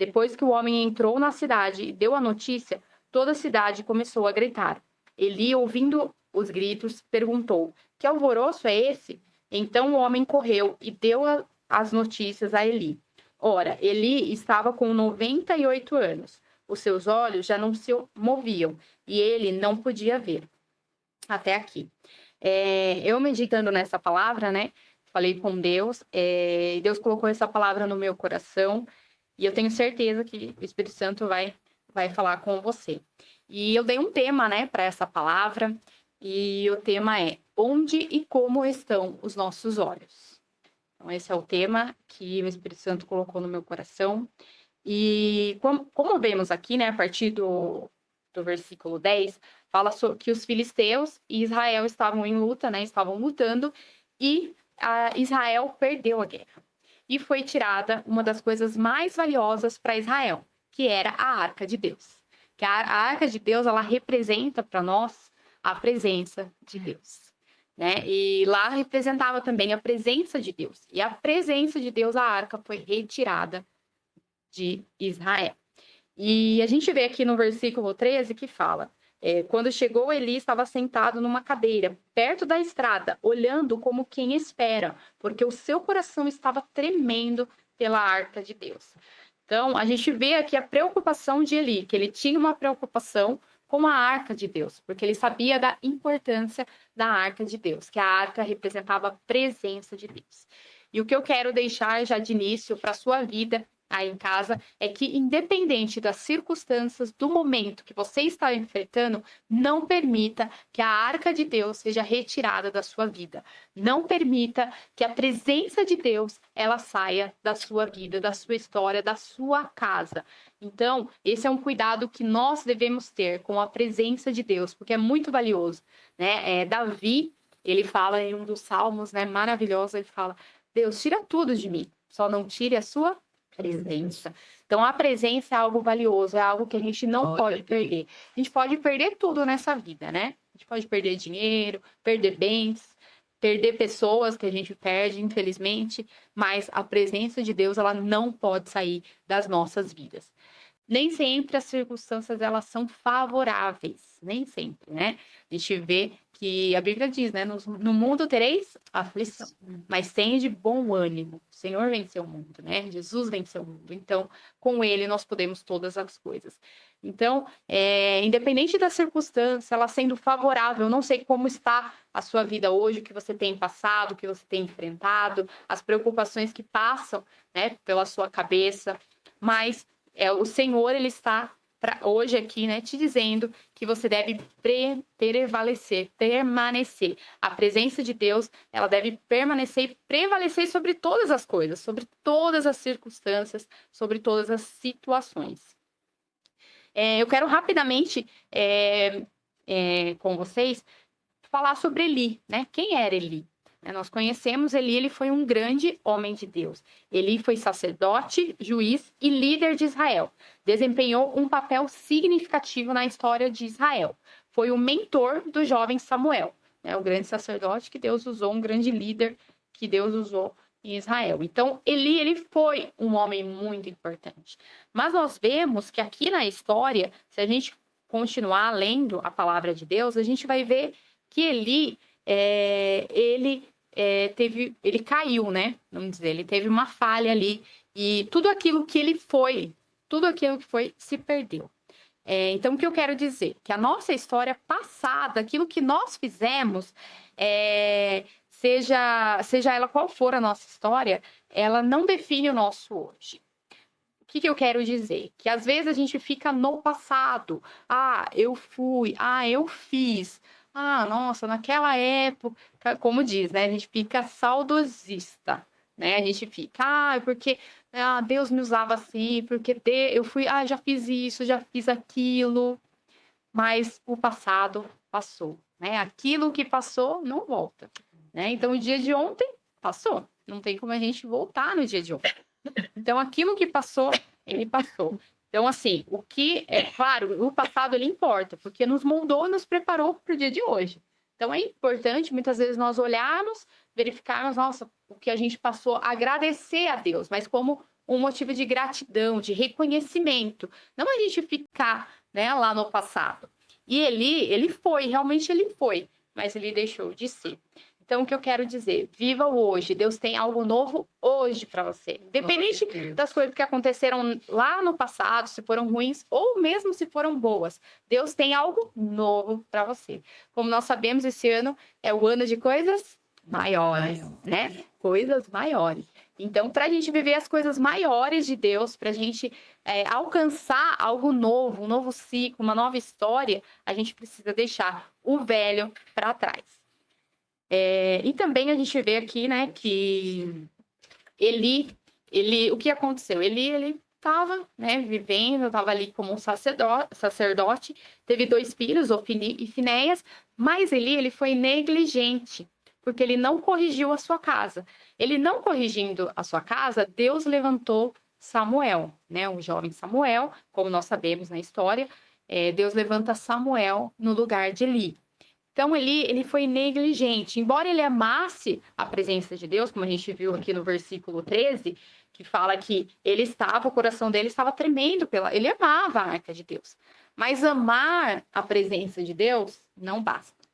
Depois que o homem entrou na cidade e deu a notícia, toda a cidade começou a gritar. Eli, ouvindo os gritos, perguntou: que alvoroço é esse? Então o homem correu e deu as notícias a Eli. Ora, Eli estava com 98 anos. Os seus olhos já não se moviam e ele não podia ver. Até aqui. Eu meditando nessa palavra, né? Falei com Deus, Deus colocou essa palavra no meu coração e eu tenho certeza que o Espírito Santo vai falar com você. E eu dei um tema, né, para essa palavra, e o tema é: onde e como estão os nossos olhos? Então, esse é o tema que o Espírito Santo colocou no meu coração. E como vemos aqui, né, a partir do versículo 10, fala que os filisteus e Israel estavam em luta, né, estavam lutando, e Israel perdeu a guerra. E foi tirada uma das coisas mais valiosas para Israel, que era a Arca de Deus. Que a Arca de Deus, ela representa para nós a presença de Deus, né? E lá representava também a presença de Deus. E a presença de Deus, a arca, foi retirada de Israel. E a gente vê aqui no versículo 13 que fala: quando chegou, Eli estava sentado numa cadeira, perto da estrada, olhando como quem espera, porque o seu coração estava tremendo pela arca de Deus. Então, a gente vê aqui a preocupação de Eli, que ele tinha uma preocupação com a arca de Deus, porque ele sabia da importância da arca de Deus, que a arca representava a presença de Deus. E o que eu quero deixar já de início para a sua vida aí em casa é que, independente das circunstâncias, do momento que você está enfrentando, não permita que a arca de Deus seja retirada da sua vida. Não permita que a presença de Deus ela saia da sua vida, da sua história, da sua casa. Então, esse é um cuidado que nós devemos ter com a presença de Deus, porque é muito valioso, né? Davi, ele fala em um dos salmos, né, maravilhoso, ele fala: Deus, tira tudo de mim, só não tire a sua presença. Então, a presença é algo valioso, é algo que a gente não pode perder. A gente pode perder tudo nessa vida, né? A gente pode perder dinheiro, perder bens, perder pessoas que a gente perde, infelizmente, mas a presença de Deus, ela não pode sair das nossas vidas. Nem sempre as circunstâncias elas são favoráveis, nem sempre, né? A gente vê que a Bíblia diz, né? No mundo tereis aflição, mas tenha de bom ânimo. O Senhor venceu o mundo, né? Jesus venceu o mundo. Então, com Ele nós podemos todas as coisas. Então, independente da circunstância, ela sendo favorável, eu não sei como está a sua vida hoje, o que você tem passado, o que você tem enfrentado, as preocupações que passam, né, pela sua cabeça, mas o Senhor, ele está hoje aqui, né, te dizendo que você deve prevalecer, permanecer. A presença de Deus, ela deve permanecer e prevalecer sobre todas as coisas, sobre todas as circunstâncias, sobre todas as situações. Eu quero rapidamente, com vocês, falar sobre Eli, né? Quem era Eli? Nós conhecemos Eli, ele foi um grande homem de Deus. Eli foi sacerdote, juiz e líder de Israel. Desempenhou um papel significativo na história de Israel. Foi o mentor do jovem Samuel, né? O grande sacerdote que Deus usou, um grande líder que Deus usou em Israel. Então, Eli, ele foi um homem muito importante. Mas nós vemos que aqui na história, se a gente continuar lendo a palavra de Deus, a gente vai ver que Eli, ele caiu, né? Vamos dizer, ele teve uma falha ali e tudo aquilo que foi, se perdeu. Então, o que eu quero dizer? Que a nossa história passada, aquilo que nós fizemos, seja ela qual for a nossa história, ela não define o nosso hoje. O que eu quero dizer? Que às vezes a gente fica no passado. Eu fui, eu fiz. Nossa, naquela época, como diz, né? A gente fica saudosista, né? A gente fica, porque Deus me usava assim, porque eu fui, já fiz isso, já fiz aquilo, mas o passado passou, né? Aquilo que passou não volta, né? Então, o dia de ontem passou, não tem como a gente voltar no dia de ontem. Então, aquilo que passou, ele passou. Então, assim, o que é claro, o passado ele importa, porque nos moldou e nos preparou para o dia de hoje. Então, é importante, muitas vezes, nós olharmos, verificarmos, nossa, o que a gente passou, agradecer a Deus, mas como um motivo de gratidão, de reconhecimento. Não a gente ficar, né, lá no passado. E ele foi, realmente ele foi, mas ele deixou de ser. Então, o que eu quero dizer? Viva o hoje. Deus tem algo novo hoje para você. Independente das coisas que aconteceram lá no passado, se foram ruins ou mesmo se foram boas. Deus tem algo novo para você. Como nós sabemos, esse ano é o ano de coisas maiores, né? Coisas maiores. Então, para a gente viver as coisas maiores de Deus, para a gente alcançar algo novo, um novo ciclo, uma nova história, a gente precisa deixar o velho para trás. E também a gente vê aqui, né, que o que aconteceu? Ele estava, né, vivendo, estava ali como um sacerdote, teve 2 filhos, Ofni e Finéias, mas ele foi negligente, porque ele não corrigiu a sua casa. Ele não corrigindo a sua casa, Deus levantou Samuel, né, um jovem Samuel, como nós sabemos na história, Deus levanta Samuel no lugar de Eli. Então, ele foi negligente. Embora ele amasse a presença de Deus, como a gente viu aqui no versículo 13, que fala que o coração dele estava tremendo ele amava a arca de Deus. Mas amar a presença de Deus não basta.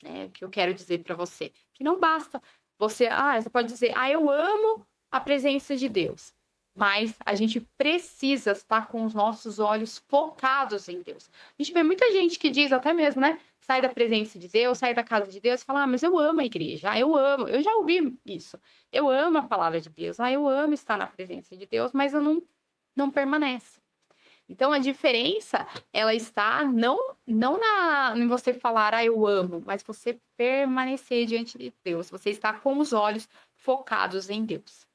Né? O que eu quero dizer para você? Que não basta. Você pode dizer, eu amo a presença de Deus. Mas a gente precisa estar com os nossos olhos focados em Deus. A gente vê muita gente que diz até mesmo, né? Sai da presença de Deus, sai da casa de Deus e fala, mas eu amo a igreja, eu amo. Eu já ouvi isso. Eu amo a palavra de Deus, eu amo estar na presença de Deus, mas eu não permanece. Então, a diferença, ela está não em você falar, eu amo, mas você permanecer diante de Deus. Você está com os olhos focados em Deus.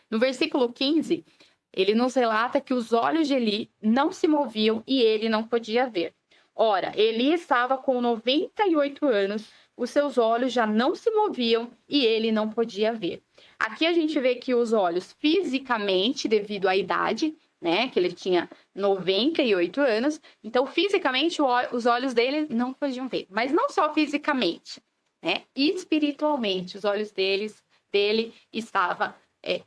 No versículo 15, ele nos relata que os olhos de Eli não se moviam e ele não podia ver. Ora, Eli estava com 98 anos, os seus olhos já não se moviam e ele não podia ver. Aqui a gente vê que os olhos fisicamente, devido à idade, né, que ele tinha 98 anos, então fisicamente os olhos dele não podiam ver. Mas não só fisicamente, né, espiritualmente, os olhos dele estavam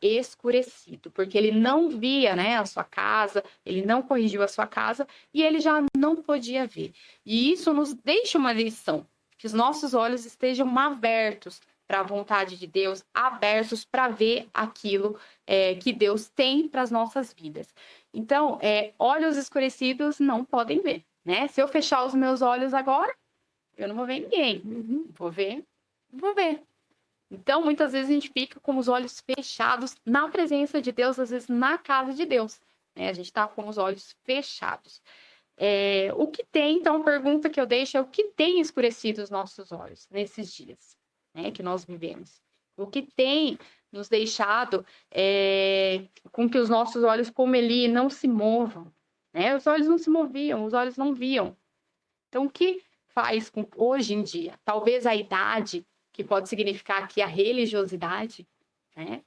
escurecido, porque ele não via, né, a sua casa, ele não corrigiu a sua casa e ele já não podia ver. E isso nos deixa uma lição, que os nossos olhos estejam abertos para a vontade de Deus, abertos para ver aquilo que Deus tem para as nossas vidas. Então, olhos escurecidos não podem ver, né? Se eu fechar os meus olhos agora, eu não vou ver ninguém. Vou ver. Então, muitas vezes a gente fica com os olhos fechados na presença de Deus, às vezes na casa de Deus, né? A gente está com os olhos fechados. O que tem, então, a pergunta que eu deixo é o que tem escurecido os nossos olhos nesses dias, né, que nós vivemos? O que tem nos deixado com que os nossos olhos, como Eli, não se movam, né? Os olhos não se moviam, os olhos não viam. Então, o que faz hoje em dia? Talvez a idade, que pode significar aqui a religiosidade, né?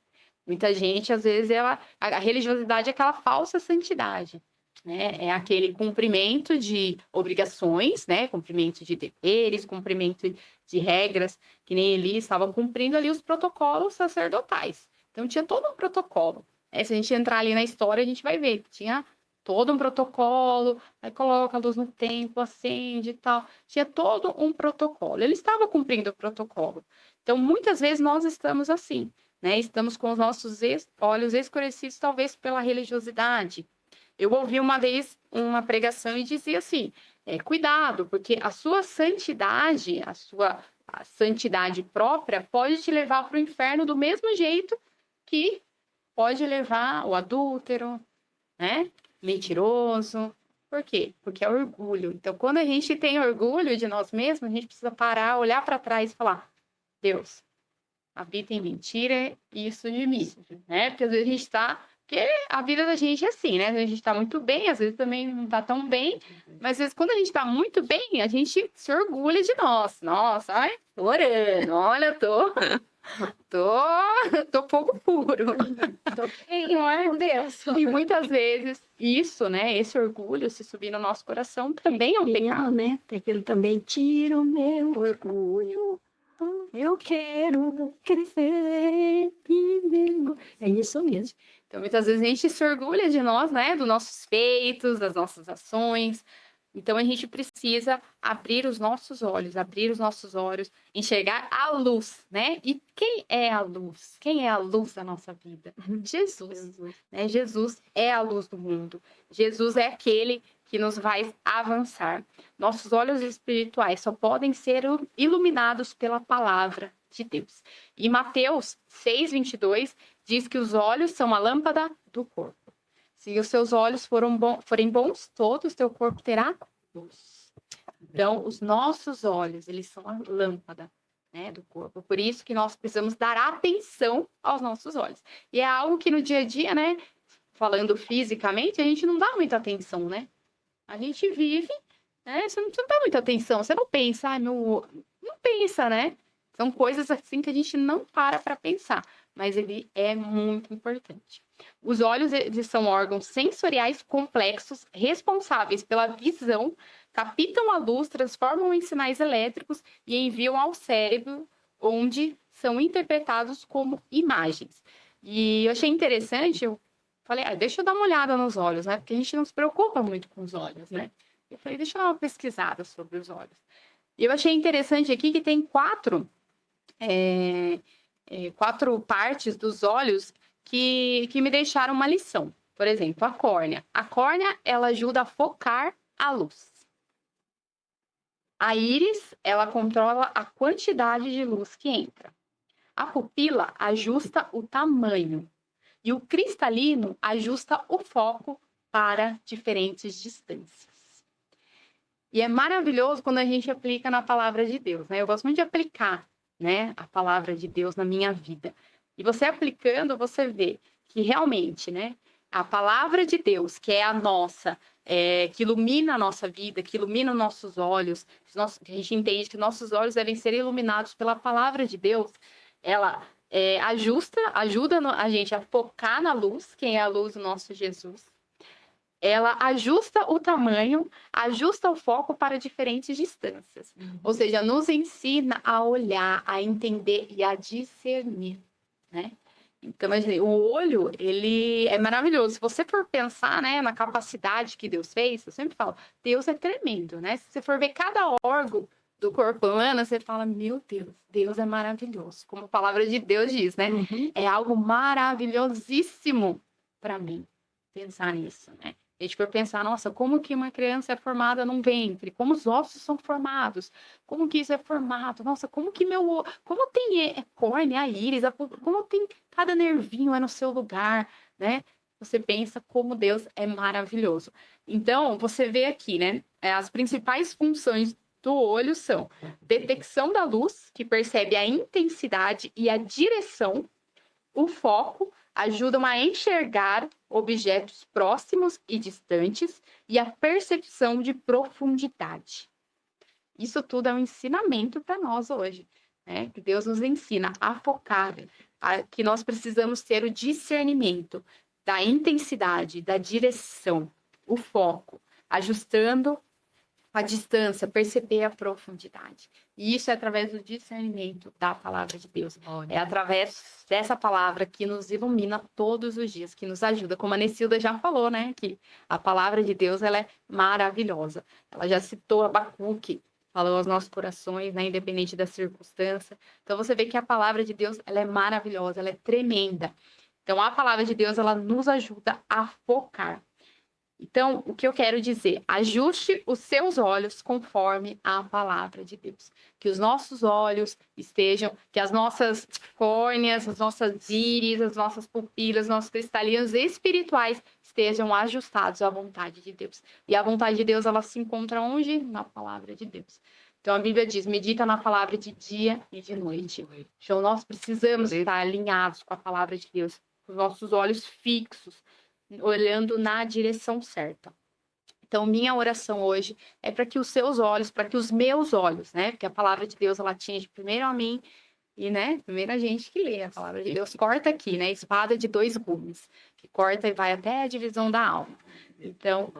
Muita gente, às vezes, a religiosidade é aquela falsa santidade, né? É aquele cumprimento de obrigações, né? Cumprimento de deveres, cumprimento de regras, que nem Eli estava cumprindo ali os protocolos sacerdotais. Então, tinha todo um protocolo. Se a gente entrar ali na história, a gente vai ver que tinha todo um protocolo, aí coloca a luz no templo, acende e tal. Tinha todo um protocolo. Ele estava cumprindo o protocolo. Então, muitas vezes nós estamos assim, né? Estamos com os nossos olhos escurecidos, talvez pela religiosidade. Eu ouvi uma vez uma pregação e dizia assim, cuidado, porque a sua santidade, a santidade própria pode te levar para o inferno do mesmo jeito que pode levar o adúltero, né? Mentiroso. Por quê? Porque é orgulho. Então, quando a gente tem orgulho de nós mesmos, a gente precisa parar, olhar para trás e falar, Deus, habita em mentira isso de mim, né? Porque às vezes a gente está... Porque a vida da gente é assim, né? A gente está muito bem, às vezes também não está tão bem, mas às vezes quando a gente está muito bem, a gente se orgulha de nós. Nossa, tô orando, olha, tô pouco puro. Tô bem, não é? Deus. E muitas vezes isso, né? Esse orgulho, se subir no nosso coração, também é um pecado, né? Porque ele também tira o meu orgulho. Eu quero crescer. É isso mesmo. Então, muitas vezes a gente se orgulha de nós, né? Dos nossos feitos, das nossas ações. Então, a gente precisa abrir os nossos olhos, enxergar a luz, né? E quem é a luz? Quem é a luz da nossa vida? Jesus, né? Jesus é a luz do mundo. Jesus é aquele que nos vai avançar. Nossos olhos espirituais só podem ser iluminados pela palavra de Deus. E Mateus 6:22 diz que os olhos são a lâmpada do corpo. Se os seus olhos forem bons, todo o teu corpo terá luz. Então, os nossos olhos, eles são a lâmpada, né, do corpo. Por isso que nós precisamos dar atenção aos nossos olhos. E é algo que no dia a dia, né, falando fisicamente, a gente não dá muita atenção, né? A gente vive, né? Você não dá muita atenção. Você não pensa, ai, meu... Não pensa, né? São coisas assim que a gente não para pensar. Mas ele é muito importante. Os olhos, eles são órgãos sensoriais complexos, responsáveis pela visão, captam a luz, transformam em sinais elétricos e enviam ao cérebro, onde são interpretados como imagens. E eu achei interessante, eu falei, deixa eu dar uma olhada nos olhos, né? Porque a gente não se preocupa muito com os olhos, né? Eu falei, deixa eu dar uma pesquisada sobre os olhos. E eu achei interessante aqui que tem quatro partes dos olhos que me deixaram uma lição. Por exemplo, a córnea. A córnea, ela ajuda a focar a luz. A íris, ela controla a quantidade de luz que entra. A pupila ajusta o tamanho. E o cristalino ajusta o foco para diferentes distâncias. E é maravilhoso quando a gente aplica na palavra de Deus, né? Eu gosto muito de aplicar, né, a palavra de Deus na minha vida. E você aplicando, você vê que realmente, né, a palavra de Deus, que é a nossa, que ilumina a nossa vida, que ilumina os nossos olhos, que a gente entende que nossos olhos devem ser iluminados pela palavra de Deus, ela ajuda a gente a focar na luz, quem é a luz do nosso Jesus. Ela ajusta o tamanho, ajusta o foco para diferentes distâncias. Ou seja, nos ensina a olhar, a entender e a discernir, né? Então, o olho, ele é maravilhoso. Se você for pensar, né, na capacidade que Deus fez, eu sempre falo, Deus é tremendo, né? Se você for ver cada órgão do corpo humano, você fala, meu Deus, Deus é maravilhoso. Como a palavra de Deus diz, né? É algo maravilhosíssimo para mim pensar nisso, né? A gente for pensar, nossa, como que uma criança é formada num ventre? Como os ossos são formados? Como que isso é formado? Nossa, como que como tem córnea, a íris, como tem cada nervinho é no seu lugar, né? Você pensa como Deus é maravilhoso. Então, você vê aqui, né? As principais funções do olho são detecção da luz, que percebe a intensidade e a direção, o foco, ajudam a enxergar objetos próximos e distantes e a percepção de profundidade. Isso tudo é um ensinamento para nós hoje, né? Que Deus nos ensina a focar, que nós precisamos ter o discernimento da intensidade, da direção, o foco, ajustando a distância, perceber a profundidade. E isso é através do discernimento da palavra de Deus. É através dessa palavra que nos ilumina todos os dias, que nos ajuda. Como a Necilda já falou, né? Que a palavra de Deus, ela é maravilhosa. Ela já citou Abacuque, falou aos nossos corações, né? Independente da circunstância. Então, você vê que a palavra de Deus, ela é maravilhosa, ela é tremenda. Então, a palavra de Deus, ela nos ajuda a focar. Então, o que eu quero dizer? Ajuste os seus olhos conforme a palavra de Deus. Que os nossos olhos estejam, que as nossas córneas, as nossas íris, as nossas pupilas, nossos cristalinos espirituais estejam ajustados à vontade de Deus. E a vontade de Deus, ela se encontra onde? Na palavra de Deus. Então, a Bíblia diz, medita na palavra de dia e de noite. Então, nós precisamos estar alinhados com a palavra de Deus, com os nossos olhos fixos, olhando na direção certa. Então, minha oração hoje é para que os seus olhos, para que os meus olhos, né? Porque a palavra de Deus, ela atinge primeiro a mim e, né? Primeiro a gente que lê a palavra de Deus. Corta aqui, né? Espada de dois gumes, que corta e vai até a divisão da alma. Então,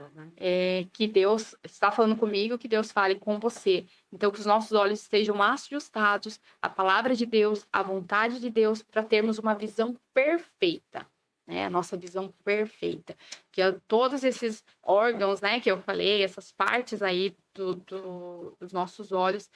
que Deus está falando comigo, que Deus fale com você. Então, que os nossos olhos estejam ajustados à palavra de Deus, à vontade de Deus, para termos uma visão perfeita, né? A nossa visão perfeita. Que todos esses órgãos, né, que eu falei, essas partes aí dos nossos olhos,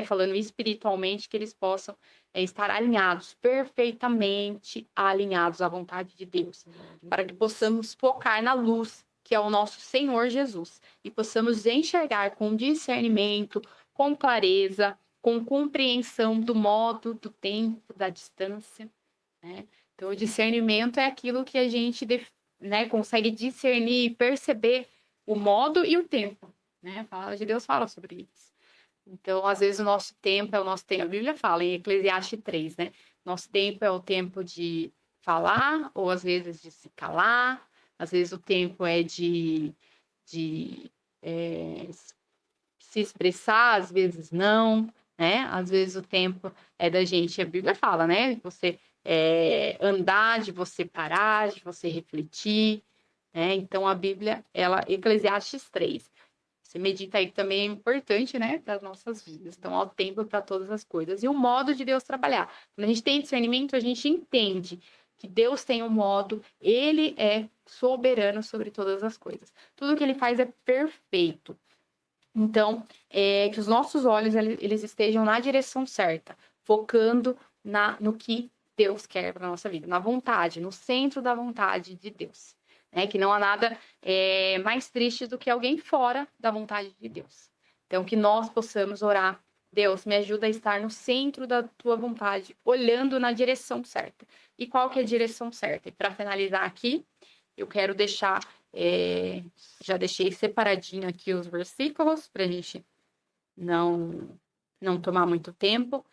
falando espiritualmente, que eles possam estar alinhados, perfeitamente alinhados à vontade de Deus, para que possamos focar na luz, que é o nosso Senhor Jesus, e possamos enxergar com discernimento, com clareza, com compreensão do modo, do tempo, da distância, né? Então, o discernimento é aquilo que a gente, né, consegue discernir e perceber o modo e o tempo, né? A palavra de Deus fala sobre isso. Então, às vezes, o nosso tempo é o nosso tempo. A Bíblia fala em Eclesiastes 3, né? Nosso tempo é o tempo de falar, ou às vezes de se calar. Às vezes, o tempo é de se expressar, às vezes não, né? Às vezes, o tempo é da gente, a Bíblia fala, né? Você andar, de você parar, de você refletir, né? Então, a Bíblia, Eclesiastes 3. Você medita aí também é importante, né, para as nossas vidas. Então, há o tempo para todas as coisas. E o modo de Deus trabalhar. Quando a gente tem discernimento, a gente entende que Deus tem um modo, ele é soberano sobre todas as coisas. Tudo que ele faz é perfeito. Então, que os nossos olhos eles estejam na direção certa, focando no que Deus quer para a nossa vida, na vontade, no centro da vontade de Deus. Né? Que não há nada mais triste do que alguém fora da vontade de Deus. Então, que nós possamos orar. Deus, me ajuda a estar no centro da tua vontade, olhando na direção certa. E qual que é a direção certa? E para finalizar aqui, eu quero deixar, já deixei separadinho aqui os versículos, para a gente não tomar muito tempo.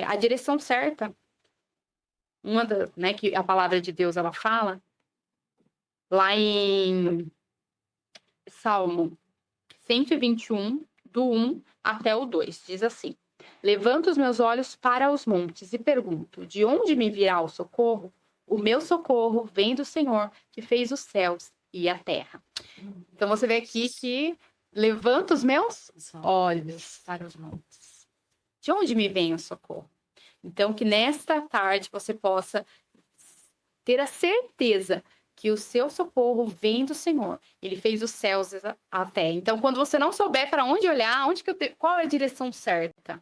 A direção certa, né, que a palavra de Deus ela fala, lá em Salmo 121, do 1 até o 2, diz assim: levanto os meus olhos para os montes e pergunto, de onde me virá o socorro? O meu socorro vem do Senhor, que fez os céus e a terra. Então, você vê aqui que levanto os meus olhos para os montes. De onde me vem o socorro? Então, que nesta tarde você possa ter a certeza que o seu socorro vem do Senhor. Ele fez os céus e a terra. Então, quando você não souber para onde olhar, qual é a direção certa?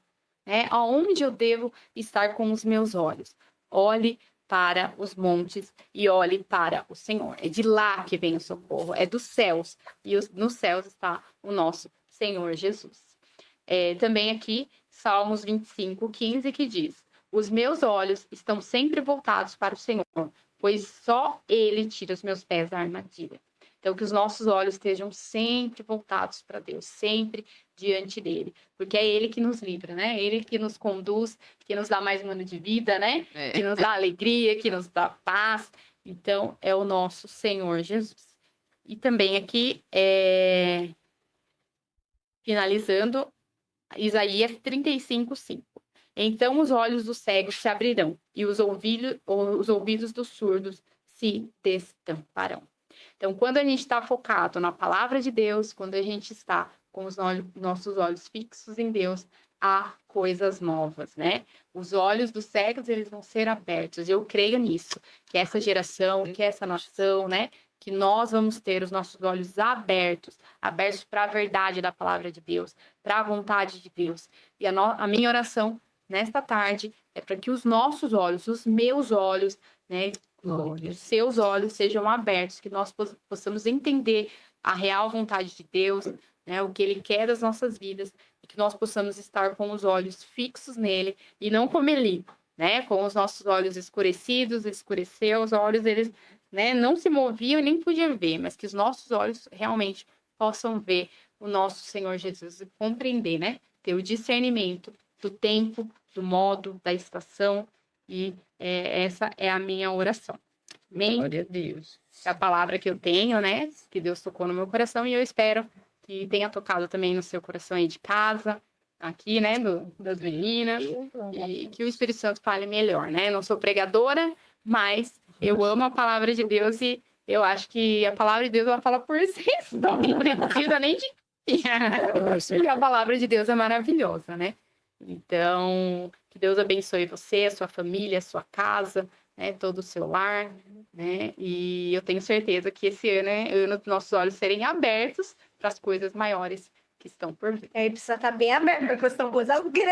Aonde eu devo estar com os meus olhos? Olhe para os montes e olhe para o Senhor. É de lá que vem o socorro, é dos céus. E nos céus está o nosso Senhor Jesus. Também aqui, Salmos 25, 15, que diz: os meus olhos estão sempre voltados para o Senhor, pois só Ele tira os meus pés da armadilha. Então, que os nossos olhos estejam sempre voltados para Deus, sempre diante dele, porque é Ele que nos livra, né? Ele que nos conduz, que nos dá mais um ano de vida, né? Que nos dá alegria, que nos dá paz. Então, é o nosso Senhor Jesus. E também aqui, finalizando, Isaías 35, 5. Então os olhos dos cegos se abrirão e os ouvidos dos surdos se destamparão. Então, quando a gente está focado na palavra de Deus, quando a gente está com os nossos olhos fixos em Deus, há coisas novas, né? Os olhos dos cegos, eles vão ser abertos. Eu creio nisso, que essa geração, que essa nação, né? Que nós vamos ter os nossos olhos abertos para a verdade da palavra de Deus, para a vontade de Deus. E a minha oração nesta tarde é para que os nossos olhos, os meus olhos, né, os seus olhos sejam abertos, que nós possamos entender a real vontade de Deus, né, o que Ele quer das nossas vidas, e que nós possamos estar com os olhos fixos nele e não como Eli, né, com os nossos olhos escurecidos, escureceu os olhos, eles, né, não se moviam e nem podiam ver, mas que os nossos olhos realmente possam ver o nosso Senhor Jesus e compreender, né, ter o discernimento do tempo, do modo, da estação, e essa é a minha oração. Amém? Glória a Deus. É a palavra que eu tenho, né? Que Deus tocou no meu coração, e eu espero que tenha tocado também no seu coração aí de casa, aqui, né? Das meninas, e que o Espírito Santo fale melhor, né? Eu não sou pregadora, mas eu amo a palavra de Deus e Eu acho que a palavra de Deus, ela fala por si só, não precisa nem de... Porque a palavra de Deus é maravilhosa, né? Então, que Deus abençoe você, a sua família, a sua casa, né? Todo o seu lar, né? E eu tenho certeza que esse ano é ano dos nossos olhos serem abertos para as coisas maiores que estão por vir. Aí precisa estar bem aberto, porque são coisas grandes.